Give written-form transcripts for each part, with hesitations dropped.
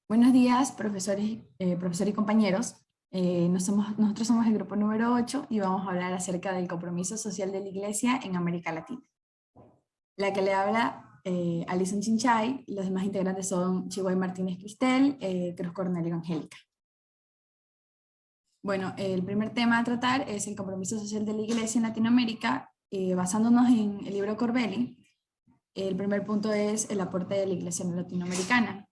Buenos días, profesores, profesor y compañeros. Nosotros somos el grupo número 8 y vamos a hablar acerca del compromiso social de la Iglesia en América Latina. La que le habla, Alison Chinchay, los demás integrantes son Chihuahua Martínez Cristel, Cruz Cornelio Angélica. Bueno, el primer tema a tratar es el compromiso social de la Iglesia en Latinoamérica, basándonos en el libro Corbelli. El primer punto es el aporte de la Iglesia latinoamericana.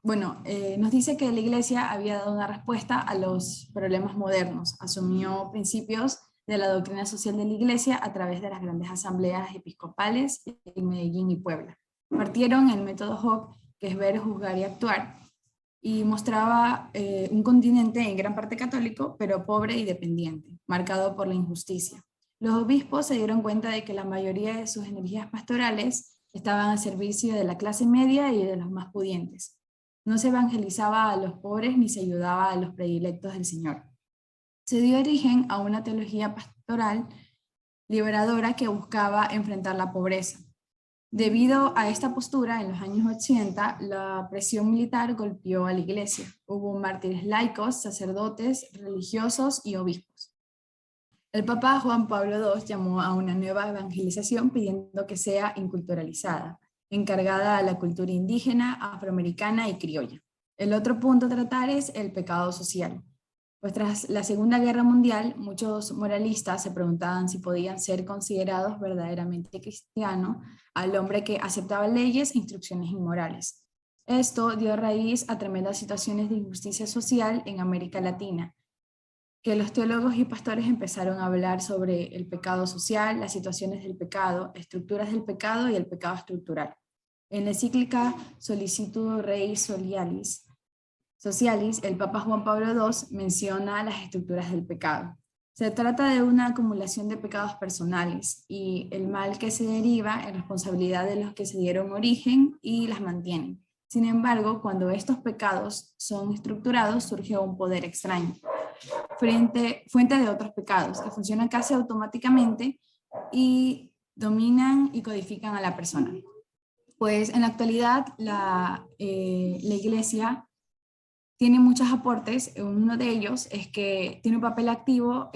Nos dice que la Iglesia había dado una respuesta a los problemas modernos, asumió principios de la doctrina social de la Iglesia a través de las grandes asambleas episcopales en Medellín y Puebla. Partieron el método Hoc, que es ver, juzgar y actuar, y mostraba un continente en gran parte católico, pero pobre y dependiente, marcado por la injusticia. Los obispos se dieron cuenta de que la mayoría de sus energías pastorales estaban al servicio de la clase media y de los más pudientes. No se evangelizaba a los pobres ni se ayudaba a los predilectos del Señor. Se dio origen a una teología pastoral liberadora que buscaba enfrentar la pobreza. Debido a esta postura, en los años 80, la presión militar golpeó a la iglesia. Hubo mártires laicos, sacerdotes, religiosos y obispos. El Papa Juan Pablo II llamó a una nueva evangelización pidiendo que sea inculturalizada, encargada a la cultura indígena, afroamericana y criolla. El otro punto a tratar es el pecado social. Pues tras la Segunda Guerra Mundial, muchos moralistas se preguntaban si podían ser considerados verdaderamente cristianos al hombre que aceptaba leyes e instrucciones inmorales. Esto dio raíz a tremendas situaciones de injusticia social en América Latina, que los teólogos y pastores empezaron a hablar sobre el pecado social, las situaciones del pecado, estructuras del pecado y el pecado estructural. En la encíclica Solicitudo Rei Socialis, el Papa Juan Pablo II menciona las estructuras del pecado. Se trata de una acumulación de pecados personales y el mal que se deriva en responsabilidad de los que se dieron origen y las mantienen. Sin embargo, cuando estos pecados son estructurados, surge un poder extraño, fuente de otros pecados, que funcionan casi automáticamente y dominan y codifican a la persona. Pues en la actualidad la Iglesia tiene muchos aportes. Uno de ellos es que tiene un papel activo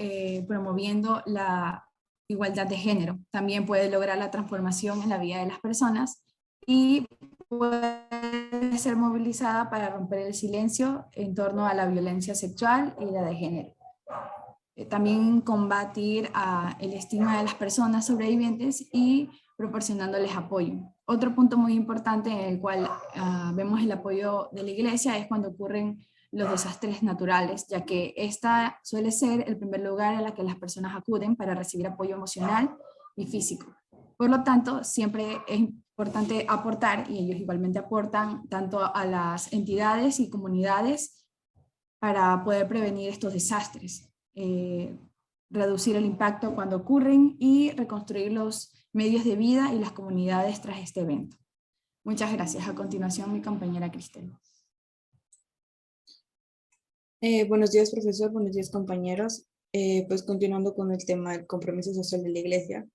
promoviendo la igualdad de género. También puede lograr la transformación en la vida de las personas y puede ser movilizada para romper el silencio en torno a la violencia sexual y la de género. También combatir el estigma de las personas sobrevivientes y proporcionándoles apoyo. Otro punto muy importante en el cual vemos el apoyo de la iglesia es cuando ocurren los desastres naturales, ya que esta suele ser el primer lugar a la que las personas acuden para recibir apoyo emocional y físico. Por lo tanto, siempre es importante aportar, y ellos igualmente aportan tanto a las entidades y comunidades para poder prevenir estos desastres, reducir el impacto cuando ocurren y reconstruir los medios de vida y las comunidades tras este evento. Muchas gracias. A continuación, mi compañera Cristel. Buenos días, profesor. Buenos días, compañeros. Pues continuando con el tema del compromiso social de la Iglesia,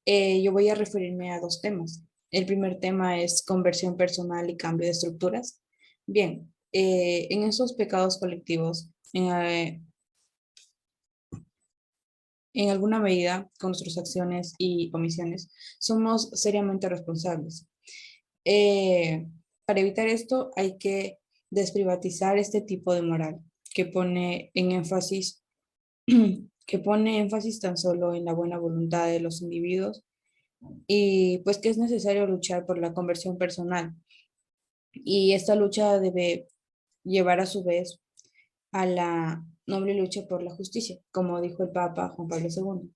yo voy a referirme a dos temas. El primer tema es conversión personal y cambio de estructuras. Bien, en esos pecados colectivos, en alguna medida, con nuestras acciones y omisiones, somos seriamente responsables. Eh, para evitar esto, hay que desprivatizar este tipo de moral que pone en énfasis que pone énfasis tan solo en la buena voluntad de los individuos y pues que es necesario luchar por la conversión personal. Y esta lucha debe llevar a su vez a la noble lucha por la justicia, como dijo el Papa Juan Pablo II,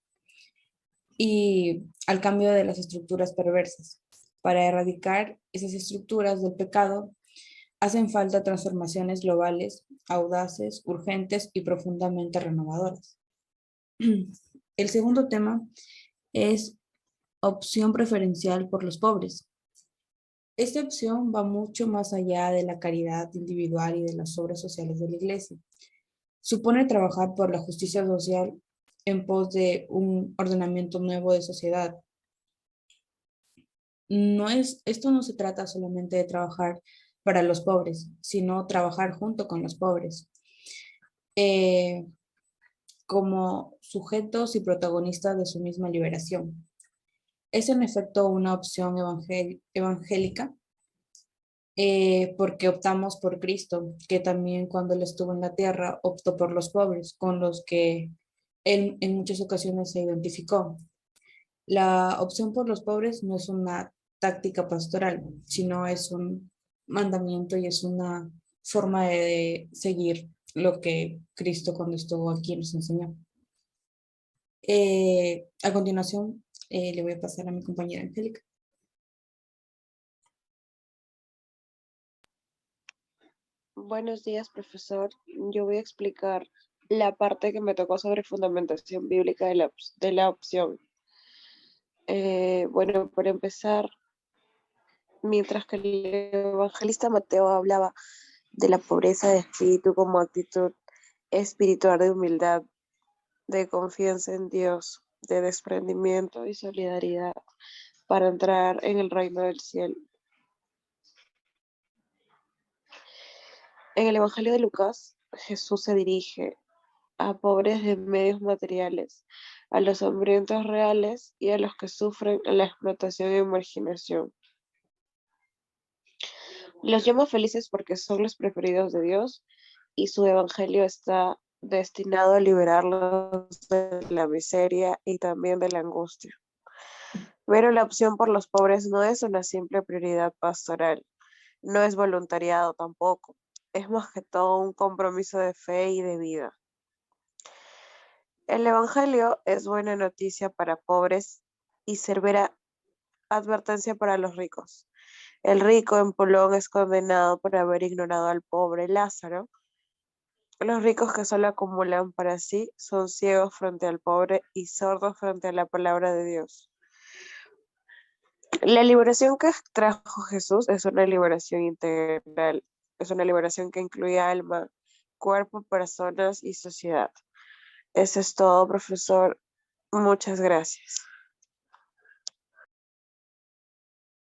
y al cambio de las estructuras perversas. Para erradicar esas estructuras del pecado, hacen falta transformaciones globales, audaces, urgentes y profundamente renovadoras. El segundo tema es opción preferencial por los pobres. Esta opción va mucho más allá de la caridad individual y de las obras sociales de la Iglesia. Supone trabajar por la justicia social en pos de un ordenamiento nuevo de sociedad. Esto no se trata solamente de trabajar para los pobres, sino trabajar junto con los pobres, eh, como sujetos y protagonistas de su misma liberación. Es en efecto una opción evangélica, porque optamos por Cristo, que también cuando Él estuvo en la tierra optó por los pobres, con los que Él en muchas ocasiones se identificó. La opción por los pobres no es una táctica pastoral, sino es un mandamiento y es una forma de seguir lo que Cristo cuando estuvo aquí nos enseñó. A continuación, le voy a pasar a mi compañera Angélica. Buenos días, profesor. Yo voy a explicar la parte que me tocó sobre fundamentación bíblica de la opción. Bueno, para empezar, mientras que el evangelista Mateo hablaba de la pobreza de espíritu como actitud espiritual de humildad, de confianza en Dios, de desprendimiento y solidaridad para entrar en el reino del cielo. En el Evangelio de Lucas, Jesús se dirige a pobres de medios materiales, a los hambrientos reales y a los que sufren la explotación y marginación. Los llama felices porque son los preferidos de Dios y su evangelio está destinado a liberarlos de la miseria y también de la angustia. Pero la opción por los pobres no es una simple prioridad pastoral, no es voluntariado tampoco, es más que todo un compromiso de fe y de vida. El Evangelio es buena noticia para pobres y severa advertencia para los ricos. El rico en Polón es condenado por haber ignorado al pobre Lázaro. Los ricos que solo acumulan para sí son ciegos frente al pobre y sordos frente a la palabra de Dios. La liberación que trajo Jesús es una liberación integral, es una liberación que incluye alma, cuerpo, personas y sociedad. Eso es todo, profesor. Muchas gracias.